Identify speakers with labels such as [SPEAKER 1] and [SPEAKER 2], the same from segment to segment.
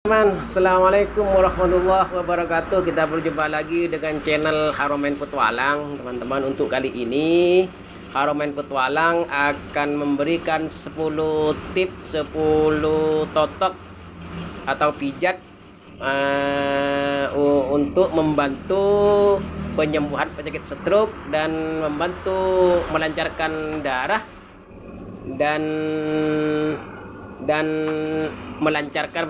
[SPEAKER 1] Teman, Assalamualaikum warahmatullahi wabarakatuh. Kita berjumpa lagi dengan channel Haramain Petualang. Teman-teman, untuk kali ini Haramain Petualang akan memberikan 10 tips, 10 totok atau pijat untuk membantu penyembuhan penyakit stroke dan membantu melancarkan darah dan melancarkan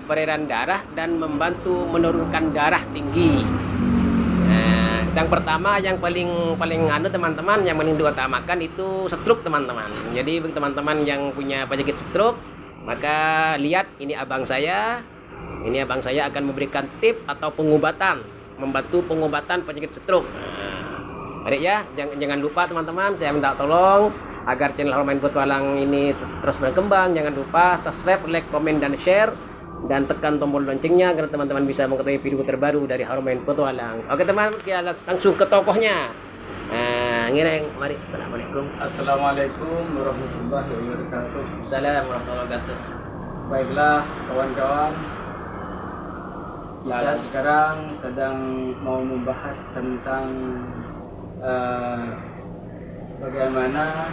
[SPEAKER 1] peredaran darah dan membantu menurunkan darah tinggi. Nah, yang pertama, yang paling teman-teman, yang paling diutamakan itu stroke, teman-teman. Jadi bagi teman-teman yang punya penyakit stroke, maka lihat ini abang saya. Ini abang saya akan memberikan tip atau pengobatan, membantu pengobatan penyakit stroke. Adik ya, jangan lupa teman-teman, saya minta tolong agar channel Haramain Petualang ini terus berkembang. Jangan lupa subscribe, like, komen, dan share, dan tekan tombol loncengnya agar teman-teman bisa mengetahui video terbaru dari Haramain Petualang. Oke teman, kita langsung ke tokohnya. Nah, ini mari. Assalamualaikum.
[SPEAKER 2] Assalamualaikum warahmatullahi wabarakatuh.
[SPEAKER 1] Assalamualaikum warahmatullahi wabarakatuh.
[SPEAKER 2] Baiklah kawan-kawan, kita sekarang sedang mau membahas tentang bagaimana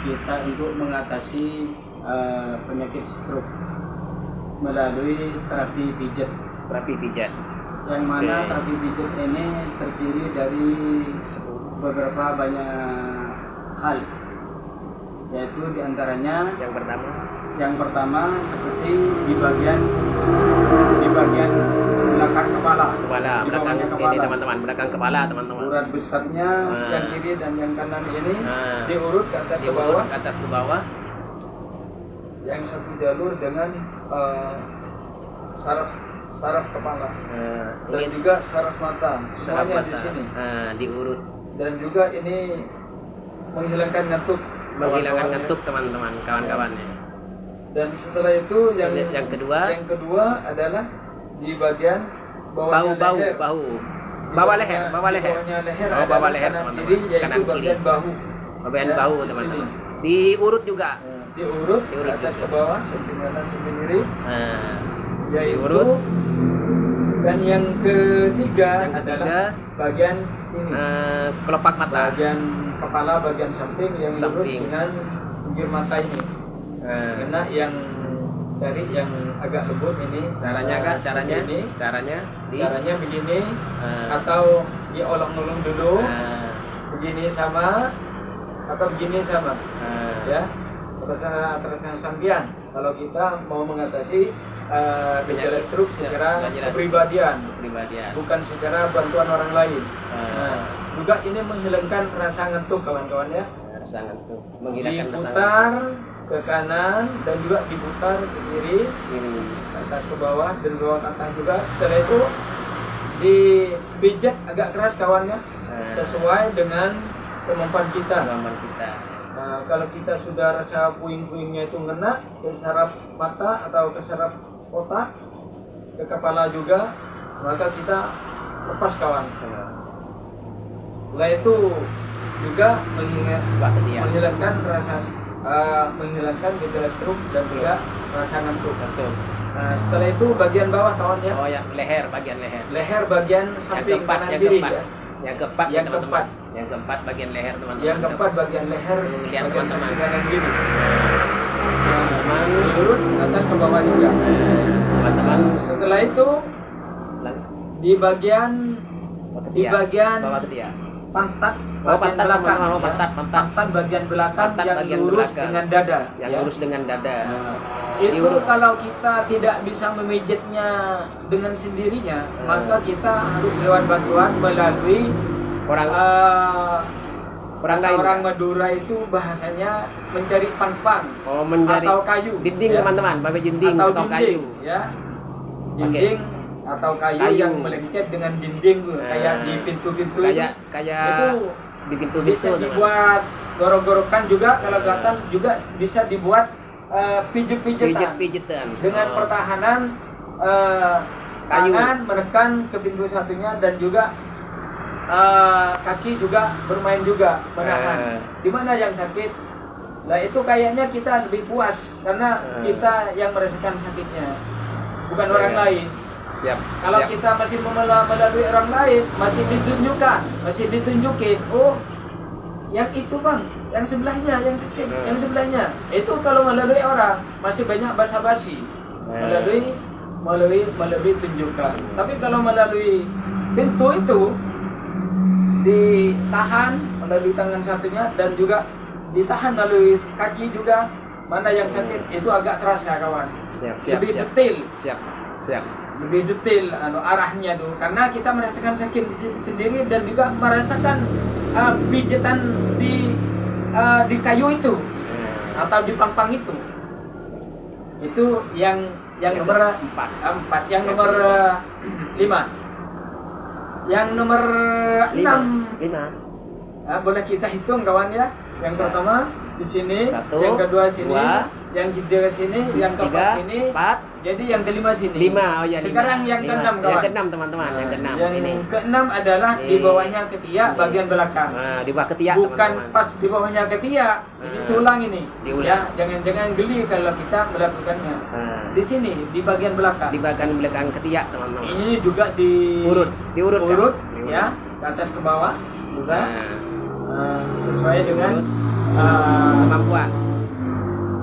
[SPEAKER 2] kita untuk mengatasi penyakit stroke melalui terapi pijat.
[SPEAKER 1] Terapi pijat.
[SPEAKER 2] Yang mana terapi pijat ini terdiri dari beberapa banyak hal, yaitu diantaranya yang pertama seperti di bagian belakang kepala.
[SPEAKER 1] Belakang ini teman-teman, belakang kepala teman-teman.
[SPEAKER 2] Urat besarnya yang kiri dan yang kanan ini diurut ke atas ke bawah. Yang satu jalur dengan saraf kepala dan juga saraf mata, semuanya di sini.
[SPEAKER 1] Diurut.
[SPEAKER 2] Dan juga ini menghilangkan ngantuk.
[SPEAKER 1] Teman-teman, kawan-kawannya.
[SPEAKER 2] Dan setelah itu yang kedua adalah di bagian bawah leher. Bawah leher teman-teman. Kanan kiri. Bagian bahu teman-teman. Diurut juga. Diurut atas ke bawah, samping kanan samping kiri.
[SPEAKER 1] Diurut.
[SPEAKER 2] Dan yang ketiga adalah bagian sini.
[SPEAKER 1] Kelopak mata.
[SPEAKER 2] Bagian kepala bagian samping yang lurus dengan pinggir mata ini. Karena yang agak lembut ini caranya begini atau diolong-olong dulu, begini sama atau begini sama, ya terasa sambian kalau kita mau mengatasi gejala stroke secara kepribadian, bukan secara bantuan orang lain. Juga ini menghilangkan rasa ngantuk kawan-kawan ya. Diputar ke kanan dan juga diputar ke kiri, atas ke bawah dan bawah ke atas juga. Setelah itu dipijat agak keras kawannya, sesuai dengan kemampuan kita. Nah, kalau kita sudah rasa puing-puingnya itu ngena ke saraf mata atau ke saraf otak, ke kepala juga, maka kita lepas kawan. Setelah itu juga menghilangkan menghilangkan gejala stroke dan juga rasa ngantuk. Nah, setelah itu bagian bawah kawan ya.
[SPEAKER 1] Oh ya, bagian leher.
[SPEAKER 2] Leher bagian samping kanan kiri ya.
[SPEAKER 1] Yang keempat bagian leher teman-teman.
[SPEAKER 2] Yang keempat bagian leher.
[SPEAKER 1] Lihat teman-teman.
[SPEAKER 2] Kanan kiri. Lurus atas ke bawah juga.
[SPEAKER 1] Teman-teman.
[SPEAKER 2] Setelah itu di bagian
[SPEAKER 1] bawah ketiak.
[SPEAKER 2] Pantat bagian belakang yang lurus dengan dada.
[SPEAKER 1] Yang lurus dengan dada.
[SPEAKER 2] Itu kalau kita tidak bisa memijitnya dengan sendirinya, maka kita harus lewat bantuan melalui orang Madura itu bahasanya mencari pang-pang atau kayu.
[SPEAKER 1] Dinding ya. Teman-teman, dinding atau kayu.
[SPEAKER 2] Ya. Dinding atau kayu yang melengket dengan dinding kayak di pintu-pintu
[SPEAKER 1] kayak
[SPEAKER 2] itu
[SPEAKER 1] di pintu
[SPEAKER 2] bisa dibuat gorok-gorokan juga. Kalau kelihatan juga bisa dibuat pijet-pijetan dengan pertahanan tangan menekan ke pintu satunya dan juga kaki juga bermain juga menahan. Di mana yang sakit Nah itu kayaknya kita lebih puas karena kita yang merasakan sakitnya. bukan orang lain.
[SPEAKER 1] Siap.
[SPEAKER 2] Kalau
[SPEAKER 1] siap.
[SPEAKER 2] kita masih melalui orang lain, masih ditunjukin, oh yang itu bang, yang sebelahnya, yang sakit, yang sebelahnya. Itu kalau melalui orang masih banyak basa-basi, melalui tunjukkan. Tapi kalau melalui pintu itu ditahan melalui tangan satunya dan juga ditahan melalui kaki juga. Mana yang sakit itu agak terasa kawan. Lebih detail.
[SPEAKER 1] Siap.
[SPEAKER 2] Lebih detail arahnya tuh, karena kita merasakan sakit sendiri dan juga merasakan pijitan di kayu itu atau di pangpang itu yang nomor 4, yang nomor 5, yang nomor 6. Boleh kita hitung kawan ya. Yang pertama di sini,
[SPEAKER 1] 1,
[SPEAKER 2] yang kedua sini,
[SPEAKER 1] 2,
[SPEAKER 2] yang ketiga sini, yang keempat
[SPEAKER 1] 3,
[SPEAKER 2] sini,
[SPEAKER 1] 4.
[SPEAKER 2] Jadi yang kelima sini.
[SPEAKER 1] 5. Oh ya,
[SPEAKER 2] sekarang
[SPEAKER 1] 5.
[SPEAKER 2] yang keenam kawan.
[SPEAKER 1] Yang keenam teman-teman, yang keenam.
[SPEAKER 2] Yang
[SPEAKER 1] Ini.
[SPEAKER 2] keenam adalah di bawahnya ketiak bagian belakang.
[SPEAKER 1] Nah, di bawah ketiak
[SPEAKER 2] Bukan
[SPEAKER 1] teman-teman.
[SPEAKER 2] pas di bawahnya ketiak. Ini tulang ini.
[SPEAKER 1] Diulang.
[SPEAKER 2] Ya, jangan geli kalau kita melakukannya.
[SPEAKER 1] Nah,
[SPEAKER 2] Di sini di bagian belakang.
[SPEAKER 1] di bagian belakang ketiak teman-teman.
[SPEAKER 2] Ini juga diurut
[SPEAKER 1] Diurut
[SPEAKER 2] ya, ke atas ke bawah juga.
[SPEAKER 1] Nah,
[SPEAKER 2] Sesuai dengan
[SPEAKER 1] kemampuan.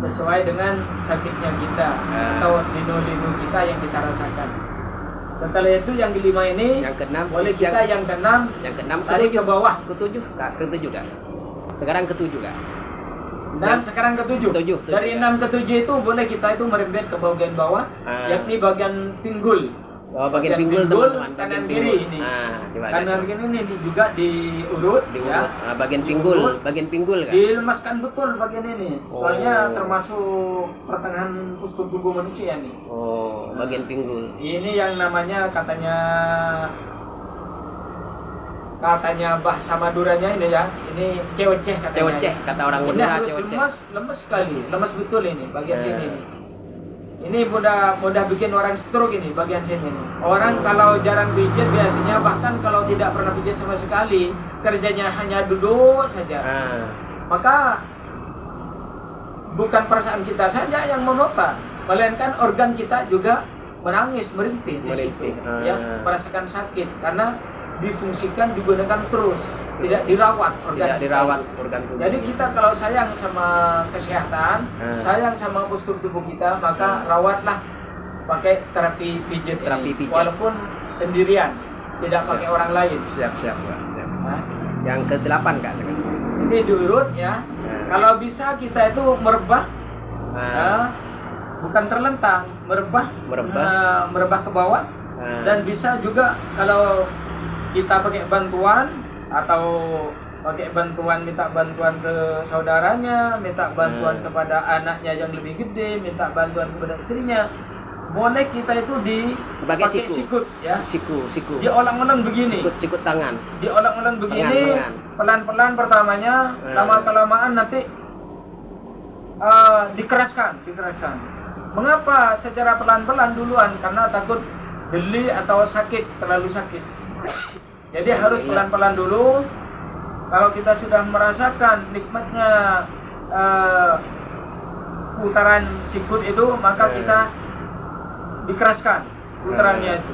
[SPEAKER 2] sesuai dengan sakitnya kita atau linu-linu kita yang kita rasakan. Setelah itu yang kelima ini
[SPEAKER 1] Yang keenam
[SPEAKER 2] boleh kita yang keenam tarik ke bawah.
[SPEAKER 1] Ketujuh Kak. Sekarang ketujuh Kak.
[SPEAKER 2] Dan sekarang ketujuh. Dari 6 ke 7 itu boleh kita itu merembet ke bagian bawah, yakni bagian pinggul.
[SPEAKER 1] Oh, bagian pinggul teman-teman.
[SPEAKER 2] Kanan kiri ini. Kanan kiri ini juga diurut. Ya.
[SPEAKER 1] Bagian pinggul Kak.
[SPEAKER 2] Dilemaskan betul bagian ini. Soalnya termasuk pertengahan postur tubuh manusia nih.
[SPEAKER 1] Oh, bagian pinggul.
[SPEAKER 2] Ini yang namanya katanya bahasa Maduranya ini ya. Ini ceweceh katanya.
[SPEAKER 1] Ceweceh kata orang
[SPEAKER 2] Ini
[SPEAKER 1] Madura,
[SPEAKER 2] harus
[SPEAKER 1] ceweceh.
[SPEAKER 2] lemas sekali. Lemas betul ini bagian sini ini. Ini mudah bikin orang stroke ini bagian sini ini. Orang kalau jarang pijat biasanya, bahkan kalau tidak pernah pijat sama sekali, kerjanya hanya duduk saja. Maka bukan perasaan kita saja yang menota, melainkan organ kita juga menangis, merintih di situ, ya, merasakan sakit karena difungsikan, digunakan terus, tidak dirawat organ tubuh. Jadi kita kalau sayang sama kesehatan, sayang sama postur tubuh kita, maka rawatlah pakai terapi pijat ini. Walaupun sendirian, tidak pakai orang lain.
[SPEAKER 1] Siap. Nah, yang ke-8 Kak sekarang.
[SPEAKER 2] Ini diurut ya. Kalau bisa kita itu merebah, bukan terlentang, merebah ke bawah. Dan bisa juga kalau kita pakai bantuan atau minta bantuan ke saudaranya, minta bantuan kepada anaknya yang lebih gede, minta bantuan kepada istrinya. Boleh kita itu pakai sikut ya. Siku. Diolang-olang begini.
[SPEAKER 1] Sikut tangan.
[SPEAKER 2] Diolang-olang begini. Pelan-pelan pertamanya, lama-kelamaan nanti dikeraskan. Mengapa secara pelan-pelan duluan? Karena takut geli atau terlalu sakit. Jadi harus pelan-pelan dulu. Kalau kita sudah merasakan nikmatnya putaran sikut itu, maka kita dikeraskan putarannya itu.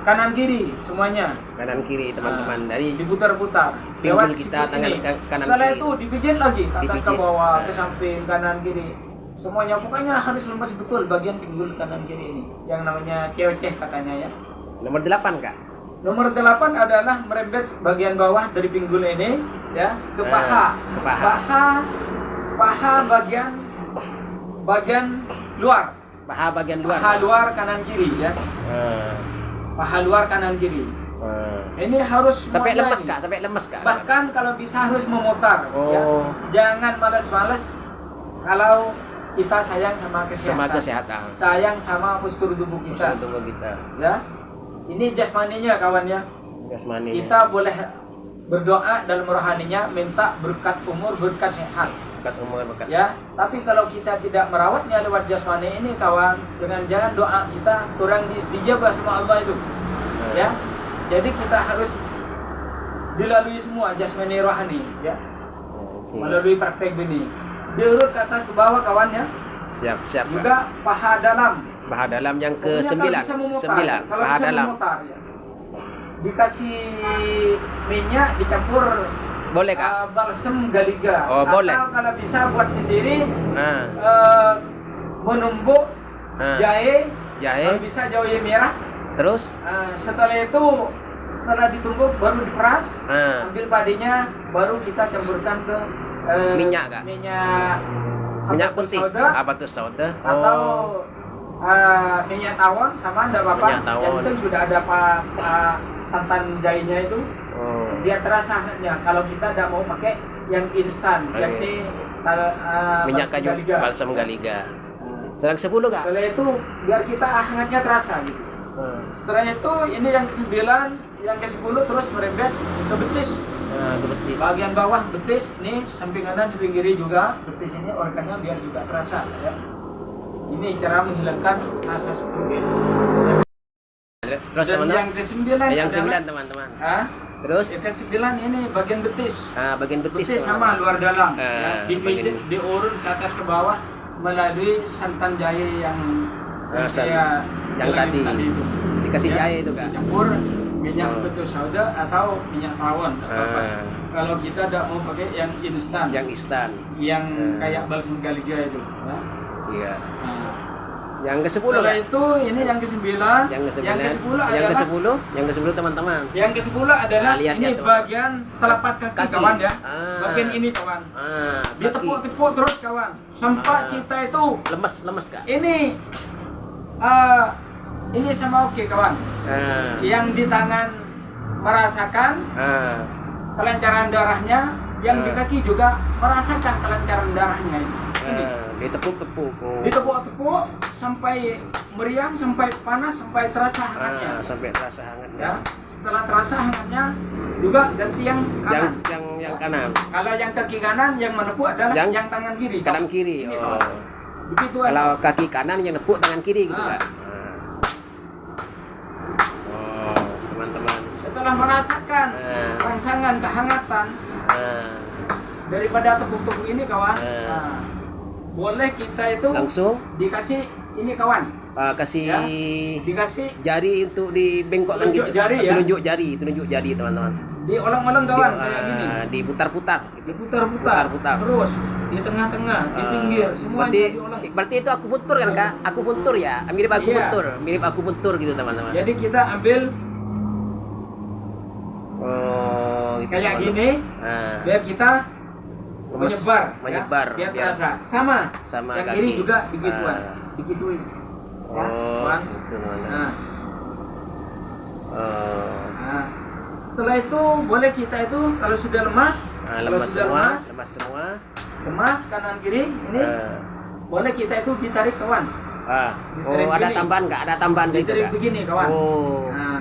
[SPEAKER 2] Kanan kiri semuanya.
[SPEAKER 1] Kanan kiri teman-teman, dari
[SPEAKER 2] diputar-putar
[SPEAKER 1] pinggul kita tangan kanan
[SPEAKER 2] setelah
[SPEAKER 1] kiri.
[SPEAKER 2] itu dipijit lagi ke atas ke bawah, ke samping, kanan kiri. Semuanya pokoknya harus lemas betul bagian pinggul kanan kiri ini. Yang namanya ceweceh katanya ya.
[SPEAKER 1] Nomor 8 Kak.
[SPEAKER 2] Nomor 8 adalah merembet bagian bawah dari pinggul ini ya ke paha. Paha bagian luar. Paha luar kanan kiri ya. Paha luar kanan kiri. Ini harus
[SPEAKER 1] sampai lemas Kak.
[SPEAKER 2] Bahkan kalau bisa harus memutar ya. Jangan malas-malas kalau kita sayang sama kesehatan. Sayang sama postur tubuh kita. Ya. Ini jasmaninya kawan ya. Kita boleh berdoa dalam rohaninya, minta berkat umur, berkat sehat. Ya, tapi kalau kita tidak merawatnya lewat jasmani ini kawan, dengan jalan doa kita kurang diistijabah sama Allah itu. Ya. Jadi kita harus dilalui semua jasmani rohani ya. Melalui praktek ini. Diurut ke atas ke bawah kawan ya.
[SPEAKER 1] Siap.
[SPEAKER 2] Juga paha dalam.
[SPEAKER 1] Paha dalam yang
[SPEAKER 2] Pokoknya
[SPEAKER 1] ke-9.
[SPEAKER 2] kalau bisa memutar,
[SPEAKER 1] 9.
[SPEAKER 2] kalau
[SPEAKER 1] Paha
[SPEAKER 2] bisa
[SPEAKER 1] dalam.
[SPEAKER 2] memutar, ya. Dikasih minyak dicampur
[SPEAKER 1] Boleh Kak?
[SPEAKER 2] balsem galiga.
[SPEAKER 1] Oh, boleh.
[SPEAKER 2] Atau kalau bisa buat sendiri
[SPEAKER 1] Nah,
[SPEAKER 2] menumbuk jahe.
[SPEAKER 1] jahe.
[SPEAKER 2] Kalau bisa jahe merah.
[SPEAKER 1] Terus?
[SPEAKER 2] Setelah itu, setelah ditumbuk baru diperas, ambil padinya, baru kita campurkan ke
[SPEAKER 1] Minyak Kak? Minyak
[SPEAKER 2] habatus
[SPEAKER 1] putih.
[SPEAKER 2] sauda
[SPEAKER 1] Apa tuh sauda?
[SPEAKER 2] atau minyak tawon sama enggak apa-apa.
[SPEAKER 1] Minyak tawon.
[SPEAKER 2] Yang penting sudah ada santan jahenya itu, biar terasa hangatnya. Kalau kita tidak mau pakai yang instan,
[SPEAKER 1] Oke.
[SPEAKER 2] yakni
[SPEAKER 1] Minyak
[SPEAKER 2] balsam
[SPEAKER 1] kayu,
[SPEAKER 2] galiga.
[SPEAKER 1] balsam galiga. Serang 10 Kak?
[SPEAKER 2] Setelah itu biar kita hangatnya terasa gitu. Setelah itu ini yang ke-9, yang ke-10 terus merembet ke betis.
[SPEAKER 1] Ke betis.
[SPEAKER 2] Bagian bawah betis ini, samping kanan samping kiri juga betis ini organnya biar juga terasa ya. Ini cara menghilangkan rasa strogen.
[SPEAKER 1] Terus
[SPEAKER 2] Dan
[SPEAKER 1] teman-teman?
[SPEAKER 2] yang ke-9
[SPEAKER 1] Yang
[SPEAKER 2] adalah-
[SPEAKER 1] 9 teman-teman.
[SPEAKER 2] Hah?
[SPEAKER 1] Terus?
[SPEAKER 2] Yang ke-9 ini bagian betis.
[SPEAKER 1] Bagian betis,
[SPEAKER 2] Betis
[SPEAKER 1] teman-teman.
[SPEAKER 2] sama luar dalam.
[SPEAKER 1] bagian-
[SPEAKER 2] Diurut ke atas ke bawah melalui santan jahe yang saya
[SPEAKER 1] yang tadi.
[SPEAKER 2] itu.
[SPEAKER 1] Dikasih
[SPEAKER 2] Ya,
[SPEAKER 1] jahe itu Kak?
[SPEAKER 2] Campur minyak
[SPEAKER 1] Oh.
[SPEAKER 2] habatus sauda atau minyak tawon. Tak apa-apa. Kalau kita tidak mau pakai yang instan,
[SPEAKER 1] Yang instan.
[SPEAKER 2] yang kayak balsam galiga itu. Ya.
[SPEAKER 1] Iya.
[SPEAKER 2] Nah,
[SPEAKER 1] Yang ke-10
[SPEAKER 2] setelah
[SPEAKER 1] Kak?
[SPEAKER 2] itu ini yang ke-9.
[SPEAKER 1] Yang ke-9.
[SPEAKER 2] Yang ke-10
[SPEAKER 1] Yang
[SPEAKER 2] adalah
[SPEAKER 1] ke-10, yang ke-10 teman-teman.
[SPEAKER 2] yang ke-10 adalah
[SPEAKER 1] Lihat
[SPEAKER 2] ini
[SPEAKER 1] ya, teman.
[SPEAKER 2] bagian telapak kaki,
[SPEAKER 1] Kaki.
[SPEAKER 2] kawan ya.
[SPEAKER 1] Ah.
[SPEAKER 2] Bagian ini kawan.
[SPEAKER 1] Kaki.
[SPEAKER 2] Ditepuk-tepuk terus kawan. Sampai kita itu
[SPEAKER 1] Lemes Kak?
[SPEAKER 2] ini sama oke kawan. Yang di tangan merasakan kelancaran darahnya, yang di kaki juga merasakan kelancaran darahnya ini.
[SPEAKER 1] Ditepuk-tepuk.
[SPEAKER 2] Ditepuk-tepuk sampai meriang, sampai panas, sampai terasa hangatnya.
[SPEAKER 1] Sampai terasa hangatnya.
[SPEAKER 2] Ya, setelah terasa hangatnya juga ganti yang kanan.
[SPEAKER 1] Yang kanan.
[SPEAKER 2] Kalau yang kaki kanan yang menepuk adalah yang tangan kiri.
[SPEAKER 1] Kanan kiri.
[SPEAKER 2] Ini,
[SPEAKER 1] Oh.
[SPEAKER 2] Begitu
[SPEAKER 1] Kalau kaki kanan yang nepuk tangan kiri gitu Kak? Oh, teman-teman.
[SPEAKER 2] setelah merasakan rangsangan kehangatan daripada tepuk-tepuk ini kawan, boleh kita itu
[SPEAKER 1] Langsung
[SPEAKER 2] dikasih ini kawan,
[SPEAKER 1] kasih
[SPEAKER 2] Ya. dikasih
[SPEAKER 1] jari untuk dibengkokkan
[SPEAKER 2] Telunjuk
[SPEAKER 1] gitu.
[SPEAKER 2] jari, ya.
[SPEAKER 1] Telunjuk jari teman-teman.
[SPEAKER 2] diolong-olong kawan kayak gini,
[SPEAKER 1] Diputar-putar.
[SPEAKER 2] diputar-putar,
[SPEAKER 1] Putar-putar.
[SPEAKER 2] terus di tengah-tengah, di pinggir, semuanya diolong.
[SPEAKER 1] Berarti itu akupuntur kan Kak? Akupuntur ya? Mirip akupuntur, mirip akupuntur gitu teman-teman.
[SPEAKER 2] Jadi kita ambil
[SPEAKER 1] Oh, gitu,
[SPEAKER 2] kayak
[SPEAKER 1] teman-teman.
[SPEAKER 2] gini, biar kita menyebar,
[SPEAKER 1] menyebar,
[SPEAKER 2] ya, biar
[SPEAKER 1] biar-
[SPEAKER 2] terasa sama.
[SPEAKER 1] sama
[SPEAKER 2] yang
[SPEAKER 1] kaki.
[SPEAKER 2] ini juga begituan,
[SPEAKER 1] Ah.
[SPEAKER 2] begituin. Ya,
[SPEAKER 1] Oh,
[SPEAKER 2] kawan.
[SPEAKER 1] gitu, teman-teman.
[SPEAKER 2] Nah,
[SPEAKER 1] Oh.
[SPEAKER 2] nah, setelah itu boleh kita itu kalau sudah lemas, kalau
[SPEAKER 1] Lemas
[SPEAKER 2] sudah
[SPEAKER 1] semua,
[SPEAKER 2] lemas,
[SPEAKER 1] lemas semua.
[SPEAKER 2] lemas kanan kiri ini
[SPEAKER 1] Ah.
[SPEAKER 2] boleh kita itu ditarik kawan,
[SPEAKER 1] Oh,
[SPEAKER 2] Ditarik
[SPEAKER 1] ada
[SPEAKER 2] begini.
[SPEAKER 1] tambahan nggak? Ada tambahan gitu
[SPEAKER 2] ditarik
[SPEAKER 1] Kak?
[SPEAKER 2] begini kawan.
[SPEAKER 1] Oh.
[SPEAKER 2] Nah,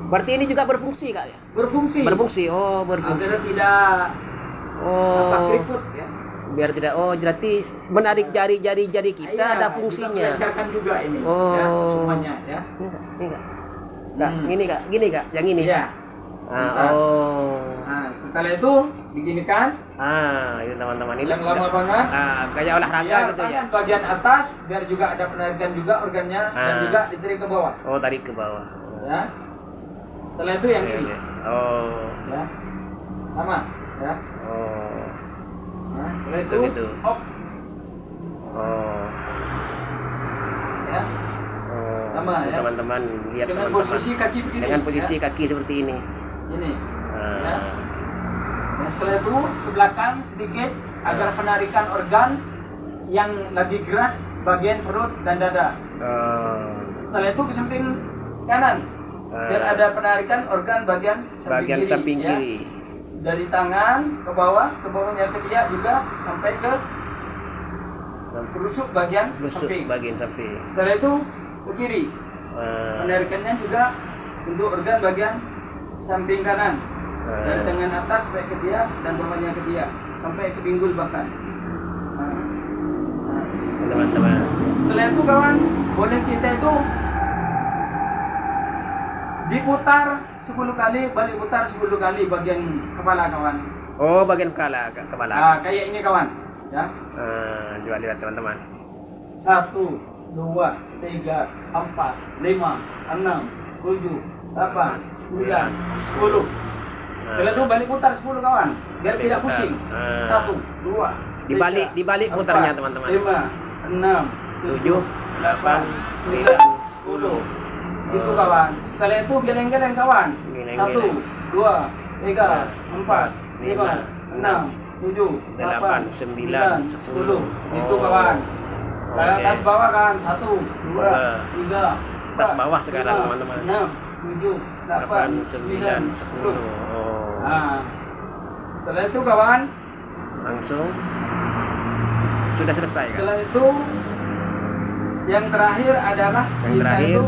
[SPEAKER 1] Berarti ini juga berfungsi Kak ya?
[SPEAKER 2] berfungsi,
[SPEAKER 1] Berfungsi. Oh, berfungsi.
[SPEAKER 2] agar tidak apa
[SPEAKER 1] Oh.
[SPEAKER 2] keriput ya.
[SPEAKER 1] Biar tidak. Oh, berarti menarik jari-jari kita
[SPEAKER 2] Iya,
[SPEAKER 1] ada
[SPEAKER 2] juga
[SPEAKER 1] fungsinya.
[SPEAKER 2] melancarkan juga ini,
[SPEAKER 1] Oh.
[SPEAKER 2] ya, semuanya ya.
[SPEAKER 1] Ini Kak. Kak, gini Kak, yang ini.
[SPEAKER 2] Iya.
[SPEAKER 1] Oh.
[SPEAKER 2] Nah, setelah itu beginikan,
[SPEAKER 1] Ini teman-teman ini.
[SPEAKER 2] yang lama banget.
[SPEAKER 1] Kayak olahraga
[SPEAKER 2] Biar
[SPEAKER 1] gitu ya.
[SPEAKER 2] tangan bagian atas biar juga ada penarikan juga organnya dan juga ditarik ke bawah
[SPEAKER 1] Oh, tarik ke bawah.
[SPEAKER 2] ya. Setelah itu yang
[SPEAKER 1] Iya,
[SPEAKER 2] kiri
[SPEAKER 1] iya. Oh.
[SPEAKER 2] ya, sama ya.
[SPEAKER 1] Oh.
[SPEAKER 2] Nah, setelah itu
[SPEAKER 1] Gitu.
[SPEAKER 2] hop
[SPEAKER 1] Oh.
[SPEAKER 2] ya,
[SPEAKER 1] Oh.
[SPEAKER 2] Sama, ya.
[SPEAKER 1] Teman-teman lihat
[SPEAKER 2] dengan
[SPEAKER 1] teman-teman.
[SPEAKER 2] posisi kaki begini
[SPEAKER 1] Dengan posisi
[SPEAKER 2] ya.
[SPEAKER 1] kaki seperti ini.
[SPEAKER 2] Ini ya.
[SPEAKER 1] Ah.
[SPEAKER 2] Dan setelah itu ke belakang sedikit agar penarikan organ yang lagi gerak bagian perut dan dada.
[SPEAKER 1] Oh.
[SPEAKER 2] Setelah itu ke samping kanan biar ada penarikan organ bagian
[SPEAKER 1] Bagian samping
[SPEAKER 2] ya.
[SPEAKER 1] kiri.
[SPEAKER 2] Dari tangan ke bawahnya ketiak juga sampai ke rusuk bagian
[SPEAKER 1] Lusuk
[SPEAKER 2] samping.
[SPEAKER 1] bagian samping.
[SPEAKER 2] Setelah itu ke kiri, penarikannya juga untuk organ bagian samping kanan. Dari tangan atas sampai ketiak dan bawahnya ketiak sampai ke pinggul bahkan. Nah,
[SPEAKER 1] Teman-teman.
[SPEAKER 2] setelah itu kawan, boleh kita itu diputar 10 kali, balik putar 10 kali bagian kepala kawan.
[SPEAKER 1] Oh, bagian kepala.
[SPEAKER 2] Nah, kayak ini kawan, ya.
[SPEAKER 1] Coba lihat teman-teman.
[SPEAKER 2] 1, 2, 3, 4, 5, 6, 7, 8, 9, 10. Setelah itu balik putar 10 kawan, biar tidak pusing. 1, 2,
[SPEAKER 1] Dibalik putarnya teman-teman.
[SPEAKER 2] 5, 6,
[SPEAKER 1] 7,
[SPEAKER 2] 8, 9, 10. Itu kawan. Setelah itu geleng-geleng kawan. 1, 2, 3, 4, 5, 6, 7, 8, 9, 10. Itu kawan. Sekarang tas bawah kan. 1, 2, 3,
[SPEAKER 1] Tas bawah sekarang teman-teman.
[SPEAKER 2] 6, 7, 8,
[SPEAKER 1] 9, 10.
[SPEAKER 2] Nah, setelah itu kawan,
[SPEAKER 1] Langsung sudah selesai kan?
[SPEAKER 2] setelah itu yang terakhir adalah
[SPEAKER 1] Yang terakhir.
[SPEAKER 2] itu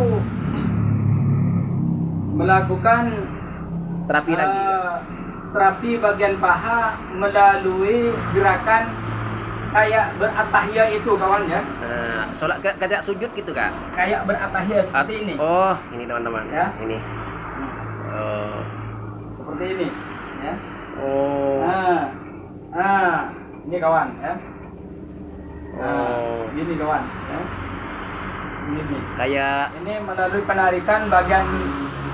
[SPEAKER 2] melakukan
[SPEAKER 1] Terapi lagi kan?
[SPEAKER 2] terapi bagian paha melalui gerakan kayak beratahiyah itu kawan ya,
[SPEAKER 1] Sholat kayak sujud gitu kak?
[SPEAKER 2] kayak beratahiyah seperti ini.
[SPEAKER 1] Oh, ini teman-teman.
[SPEAKER 2] Ya.
[SPEAKER 1] Ini. Oh.
[SPEAKER 2] Seperti ini ya.
[SPEAKER 1] Oh.
[SPEAKER 2] Ini kawan ya.
[SPEAKER 1] Oh.
[SPEAKER 2] Ini kawan ya. Ini.
[SPEAKER 1] Kayak
[SPEAKER 2] Ini melalui penarikan bagian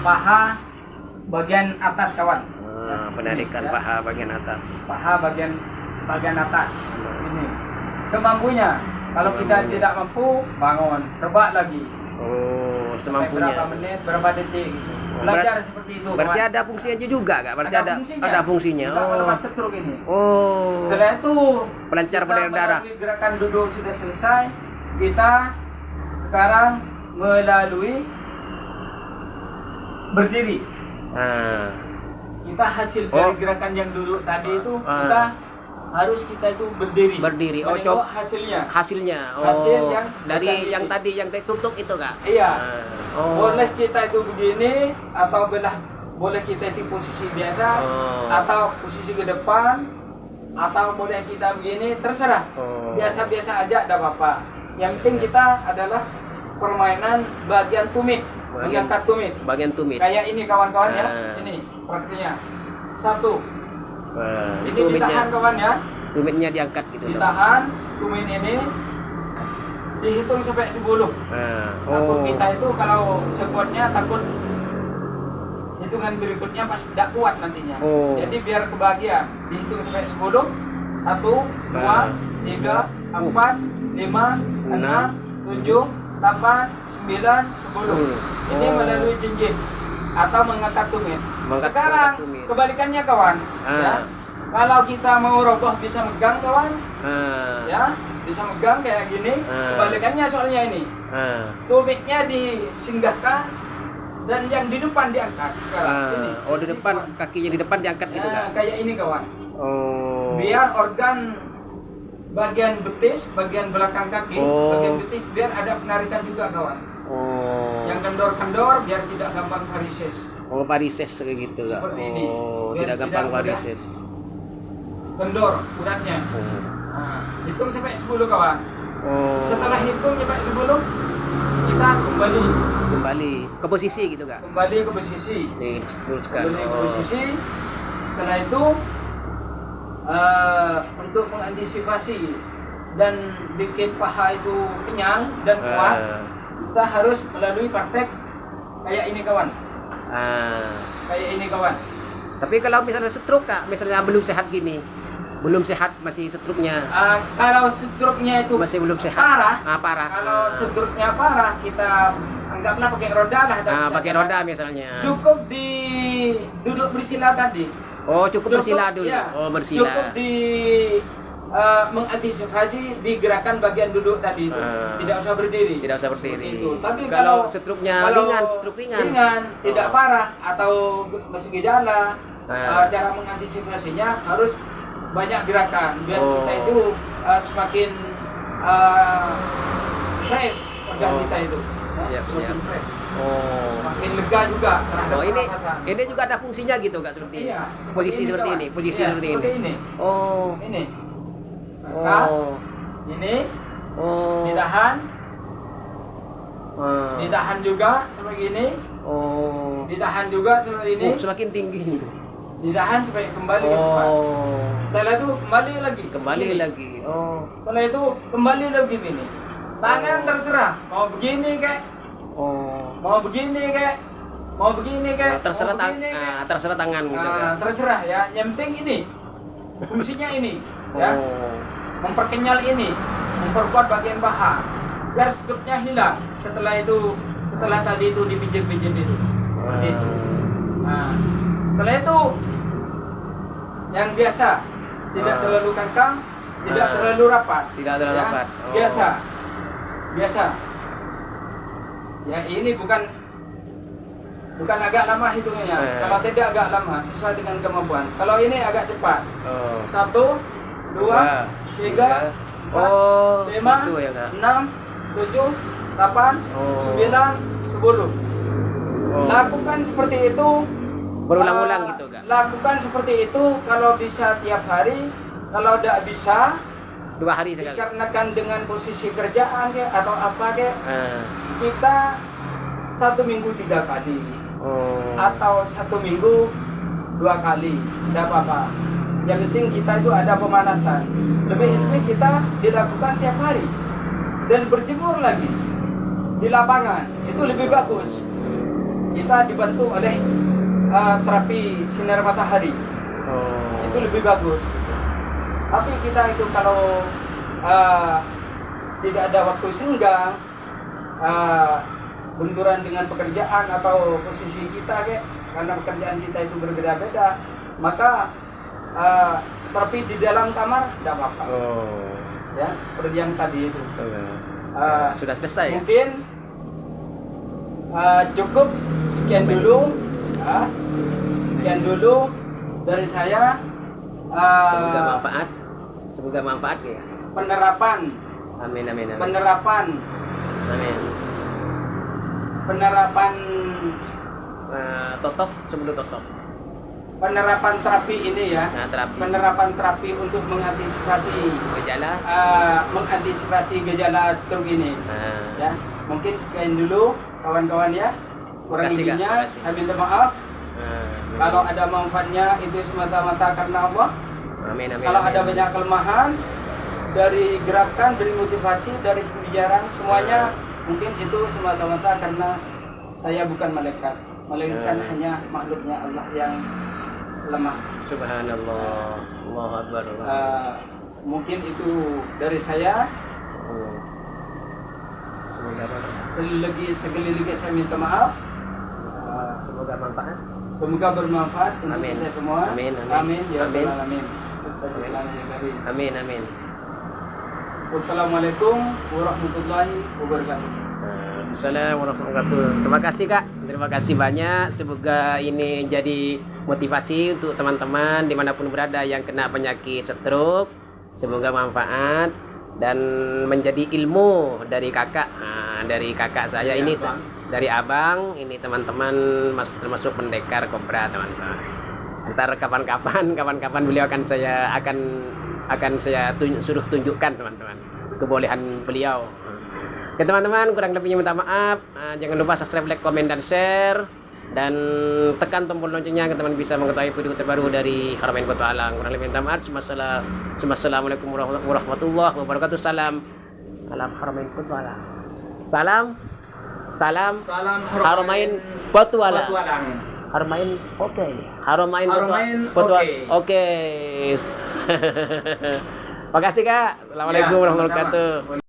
[SPEAKER 2] paha bagian atas kawan.
[SPEAKER 1] penarikan
[SPEAKER 2] Ya.
[SPEAKER 1] paha bagian atas.
[SPEAKER 2] Paha bagian atas. Ini. Semampunya. Kalau kita
[SPEAKER 1] Semampunya.
[SPEAKER 2] tidak mampu, bangun, rebak lagi.
[SPEAKER 1] Oh,
[SPEAKER 2] Sampai
[SPEAKER 1] semampunya.
[SPEAKER 2] berapa menit, berapa detik. Gitu.
[SPEAKER 1] Oh,
[SPEAKER 2] Belajar seperti itu.
[SPEAKER 1] Berarti
[SPEAKER 2] kawan.
[SPEAKER 1] ada fungsinya juga kak? Berarti ada fungsinya.
[SPEAKER 2] Kita
[SPEAKER 1] Oh.
[SPEAKER 2] melepas stroke ini.
[SPEAKER 1] Oh.
[SPEAKER 2] Setelah itu
[SPEAKER 1] Pelancar
[SPEAKER 2] kita
[SPEAKER 1] peredaran darah.
[SPEAKER 2] melalui gerakan duduk sudah selesai. Kita sekarang melalui berdiri.
[SPEAKER 1] Ah.
[SPEAKER 2] Kita hasil
[SPEAKER 1] Oh.
[SPEAKER 2] dari gerakan yang duduk tadi itu kita itu berdiri.
[SPEAKER 1] Berdiri. Oh,
[SPEAKER 2] Menengok
[SPEAKER 1] coba
[SPEAKER 2] hasilnya.
[SPEAKER 1] hasilnya. Oh.
[SPEAKER 2] Hasil yang
[SPEAKER 1] dari
[SPEAKER 2] bukan
[SPEAKER 1] yang
[SPEAKER 2] titik.
[SPEAKER 1] tadi yang tutup itu kak?
[SPEAKER 2] Iya.
[SPEAKER 1] Oh.
[SPEAKER 2] Boleh kita itu begini atau boleh kita itu posisi biasa
[SPEAKER 1] Oh.
[SPEAKER 2] atau posisi ke depan atau boleh kita begini, terserah.
[SPEAKER 1] Oh.
[SPEAKER 2] Biasa-biasa aja tidak apa-apa. Yang penting kita adalah permainan bagian tumit, mengangkat tumit.
[SPEAKER 1] Bagian tumit.
[SPEAKER 2] Kayak ini kawan-kawan ya.
[SPEAKER 1] Ah.
[SPEAKER 2] Ini praktiknya. 1. Ini
[SPEAKER 1] Tumitnya.
[SPEAKER 2] ditahan kawan ya.
[SPEAKER 1] Tumitnya diangkat gitu.
[SPEAKER 2] Ditahan tumit ini. Dihitung sampai 10. Takut
[SPEAKER 1] Oh.
[SPEAKER 2] kita itu kalau sekuatnya takut hitungan berikutnya pas tidak kuat nantinya.
[SPEAKER 1] Oh.
[SPEAKER 2] Jadi biar kebahagiaan dihitung sampai 10. 1, 2, 3, 4, 5, 6, 7, 8, 9, 10. Ini
[SPEAKER 1] Oh.
[SPEAKER 2] melalui jinjit atau mengangkat tumit.
[SPEAKER 1] mengangkat
[SPEAKER 2] Sekarang
[SPEAKER 1] tumit.
[SPEAKER 2] kebalikannya kawan. Ya. Kalau kita mau roboh bisa megang kawan, ya bisa megang kayak gini. Kebalikannya soalnya ini. Tumitnya disinggahkan dan yang di depan diangkat sekarang. Ini.
[SPEAKER 1] Oh, di depan, kakinya di depan diangkat gitu
[SPEAKER 2] Ya,
[SPEAKER 1] kak?
[SPEAKER 2] kayak ini kawan.
[SPEAKER 1] Oh.
[SPEAKER 2] Biar organ bagian betis, bagian belakang kaki,
[SPEAKER 1] Oh.
[SPEAKER 2] bagian betis biar ada penarikan juga kawan.
[SPEAKER 1] Oh.
[SPEAKER 2] Yang kendor-kendor biar tidak gampang varises.
[SPEAKER 1] Oh, varises kayak gitu kak?
[SPEAKER 2] Seperti ini.
[SPEAKER 1] Oh,
[SPEAKER 2] Biar
[SPEAKER 1] tidak gampang
[SPEAKER 2] tidak mudah.
[SPEAKER 1] varises.
[SPEAKER 2] Kendor uratnya.
[SPEAKER 1] Oh.
[SPEAKER 2] Nah, hitung sampai 10 kawan.
[SPEAKER 1] Oh.
[SPEAKER 2] Setelah hitung sampai 10 kita
[SPEAKER 1] Kembali ke posisi gitu kak?
[SPEAKER 2] kembali ke posisi.
[SPEAKER 1] Diteruskan.
[SPEAKER 2] Kembali ke
[SPEAKER 1] Oh.
[SPEAKER 2] posisi. Setelah itu untuk mengantisipasi dan bikin paha itu kenyang dan kuat, kita harus melalui praktek kayak ini kawan. Kayak ini kawan.
[SPEAKER 1] Tapi kalau misalnya stroke kak, misalnya belum sehat gini, belum sehat masih stroke-nya,
[SPEAKER 2] Kalau stroke-nya itu
[SPEAKER 1] masih belum sehat.
[SPEAKER 2] parah,
[SPEAKER 1] Parah.
[SPEAKER 2] kalau stroke-nya parah kita anggaplah pakai roda lah.
[SPEAKER 1] Pakai roda misalnya.
[SPEAKER 2] Cukup di duduk bersila tadi.
[SPEAKER 1] Oh, cukup bersila dulu.
[SPEAKER 2] Ya,
[SPEAKER 1] Oh, bersila.
[SPEAKER 2] Cukup di mengantisipasi di gerakan bagian duduk tadi itu. Tidak usah berdiri.
[SPEAKER 1] Tidak usah berdiri.
[SPEAKER 2] Seperti itu. Tapi
[SPEAKER 1] kalau stroke-nya
[SPEAKER 2] kalau
[SPEAKER 1] ringan, stroke ringan.
[SPEAKER 2] tidak
[SPEAKER 1] Oh.
[SPEAKER 2] parah atau masih gejala, cara mengantisipasinya harus banyak gerakan biar kita itu semakin fresh organ kita itu.
[SPEAKER 1] Siap.
[SPEAKER 2] Semakin fresh.
[SPEAKER 1] Oh.
[SPEAKER 2] Semakin lega juga terhadap
[SPEAKER 1] Oh, ini
[SPEAKER 2] pernapasan.
[SPEAKER 1] juga ada fungsinya gitu kak seperti ini.
[SPEAKER 2] Iya,
[SPEAKER 1] Posisi seperti
[SPEAKER 2] kawan.
[SPEAKER 1] ini, posisi
[SPEAKER 2] Iya,
[SPEAKER 1] seperti
[SPEAKER 2] seperti
[SPEAKER 1] ini. Oh.
[SPEAKER 2] Ini. Maka,
[SPEAKER 1] Oh.
[SPEAKER 2] ini
[SPEAKER 1] Oh.
[SPEAKER 2] ditahan, ditahan juga seperti ini,
[SPEAKER 1] Oh.
[SPEAKER 2] ditahan juga seperti ini,
[SPEAKER 1] Semakin tinggi.
[SPEAKER 2] ditahan supaya kembali ke depan.
[SPEAKER 1] Oh.
[SPEAKER 2] Setelah itu kembali lagi.
[SPEAKER 1] Kembali
[SPEAKER 2] Ini.
[SPEAKER 1] lagi. Oh.
[SPEAKER 2] Setelah itu kembali lagi ini. Tangan terserah. Mau begini kek,
[SPEAKER 1] Oh.
[SPEAKER 2] mau begini kek, mau begini kek,
[SPEAKER 1] Terserah
[SPEAKER 2] mau begini kek.
[SPEAKER 1] terserah tangan gitu kan.
[SPEAKER 2] Terserah ya. Yang penting ini fungsinya ini, ya.
[SPEAKER 1] Oh.
[SPEAKER 2] Memperkenyal ini, memperkuat bagian paha, biar struknya hilang. Setelah tadi itu dipijit-pijit itu, seperti itu. Nah, setelah itu yang biasa, tidak terlalu kangkang, tidak terlalu rapat.
[SPEAKER 1] Tidak terlalu
[SPEAKER 2] Ya,
[SPEAKER 1] rapat. Oh.
[SPEAKER 2] Biasa. Ya ini bukan agak lama hitungnya. Kalau tidak agak lama, sesuai dengan kemampuan. Kalau ini agak cepat.
[SPEAKER 1] Oh.
[SPEAKER 2] 1, 2, 3, 4,
[SPEAKER 1] Oh,
[SPEAKER 2] 5,
[SPEAKER 1] gitu ya, Kak.
[SPEAKER 2] 6, 7, 8,
[SPEAKER 1] Oh.
[SPEAKER 2] 9, 10.
[SPEAKER 1] Oh.
[SPEAKER 2] Lakukan seperti itu.
[SPEAKER 1] Berulang-ulang gitu, Kak.
[SPEAKER 2] Lakukan seperti itu kalau bisa tiap hari. Kalau tidak bisa,
[SPEAKER 1] 2 hari sekali.
[SPEAKER 2] dikarenakan dengan posisi kerjaan ke atau apa ke,
[SPEAKER 1] Ah.
[SPEAKER 2] kita 1 minggu 3 kali
[SPEAKER 1] Oh.
[SPEAKER 2] atau 1 minggu 2 kali, tidak apa-apa. Yang penting kita itu ada pemanasan. Lebih kita dilakukan tiap hari dan berjemur lagi di lapangan, itu lebih bagus. Kita dibantu oleh terapi sinar matahari,
[SPEAKER 1] Oh.
[SPEAKER 2] itu lebih bagus. Tapi kita itu kalau tidak ada waktu senggang, benturan dengan pekerjaan atau posisi kita karena pekerjaan kita itu berbeda-beda, maka terapi di dalam kamar tidak apa-apa.
[SPEAKER 1] Oh.
[SPEAKER 2] Ya, seperti yang tadi itu.
[SPEAKER 1] Sudah selesai ya?
[SPEAKER 2] Mungkin cukup sekian dulu. Sekian dulu dari saya.
[SPEAKER 1] Semoga manfaat ya.
[SPEAKER 2] Penerapan
[SPEAKER 1] Amin.
[SPEAKER 2] penerapan
[SPEAKER 1] Totok sebelum totok.
[SPEAKER 2] penerapan terapi ini ya.
[SPEAKER 1] Nah, terapi
[SPEAKER 2] Penerapan terapi untuk mengantisipasi gejala stroke ini.
[SPEAKER 1] Nah,
[SPEAKER 2] Ya, mungkin sekian dulu kawan-kawan ya. Kurang
[SPEAKER 1] Makasih, Kak.
[SPEAKER 2] lebihnya
[SPEAKER 1] Makasih.
[SPEAKER 2] saya minta maaf.
[SPEAKER 1] nah,
[SPEAKER 2] Kalau ada manfaatnya itu semata-mata karena Allah.
[SPEAKER 1] amin.
[SPEAKER 2] Kalau ada banyak kelemahan dari gerakan, dari motivasi, dari pembicaraan, semuanya mungkin itu semata-mata karena saya bukan malaikat. Malaikat hanya makhluknya Allah yang lemah.
[SPEAKER 1] Subhanallah. Allahu Akbar.
[SPEAKER 2] Mungkin itu dari saya.
[SPEAKER 1] Oh. Semoga
[SPEAKER 2] Sekali lagi saya minta maaf.
[SPEAKER 1] semoga manfaat.
[SPEAKER 2] Semoga bermanfaat untuk
[SPEAKER 1] Amin.
[SPEAKER 2] kita semua.
[SPEAKER 1] Amin.
[SPEAKER 2] Amin. Ya
[SPEAKER 1] Amin.
[SPEAKER 2] Rabbal Alamin. Astagfirullahaladzim.
[SPEAKER 1] Amin.
[SPEAKER 2] Wassalamualaikum warahmatullahi wabarakatuh.
[SPEAKER 1] Assalamualaikum warahmatullahi wabarakatuh. Terima kasih, Kak. Terima kasih banyak. Semoga ini jadi motivasi untuk teman-teman dimanapun berada yang kena penyakit stroke. Semoga manfaat dan menjadi ilmu dari kakak. Dari kakak saya ini, dari abang ini teman-teman, termasuk pendekar kobra teman-teman. Ntar kapan-kapan beliau akan saya suruh tunjukkan teman-teman kebolehan beliau. Oke teman-teman, kurang lebihnya minta maaf. Jangan lupa subscribe, like, komen, dan share, dan tekan tombol loncengnya agar teman bisa mengetahui video terbaru dari Haramain Petualang. Kurang lebih minta maaf. Assalamualaikum warahmatullahi wabarakatuh. Salam Haramain Petualang. Salam Haramain Petualang. Haramain oke. Haramain Petualang. Oke. Makasih, Kak. Assalamualaikum warahmatullahi wabarakatuh.